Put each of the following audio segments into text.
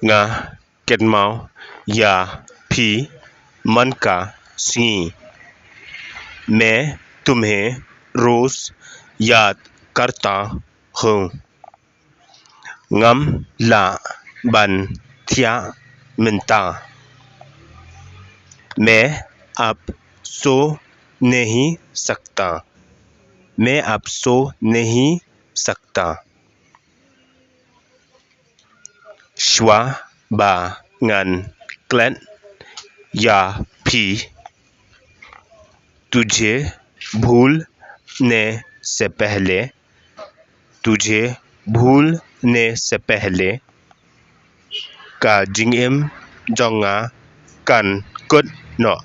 ngā ketmau या भी मन का सी। मैं तुम्हें रोज याद करता हूँ। ngam la ban thia minta। मैं अब सो नहीं सकता। मैं अब सो नहीं सकता। श्वा बा ngन क्लन या भी तुझे भूलने से पहले। तुझे भूलने से पहले का जिंगम जोंगा कन कुट नो।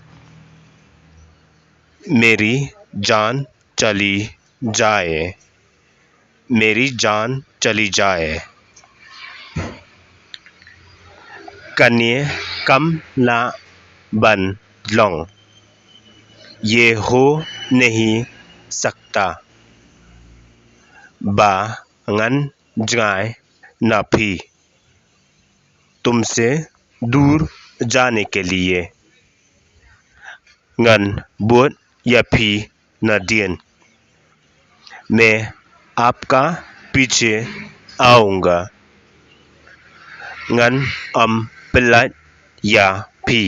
मेरी जान चली जाए। मेरी जान चली जाए। कन्ये कम ला बन लोंग। ये हो नहीं सकता। बा ngन जाए ना भी तुमसे दूर जाने के लिए। ngन बुत या भी न दियन। मैं आपका पीछे आऊँगा। ngन पिलट या भी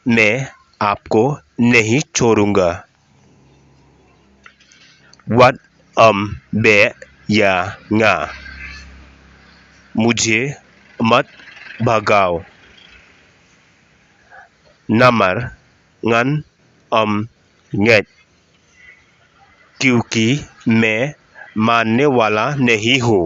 मैं आपको नहीं छोड़ूंगा। wat बे या nga मुझे मत भगाओ। नमर ngन nget क्योंकि मैं मानने वाला नहीं हूँ।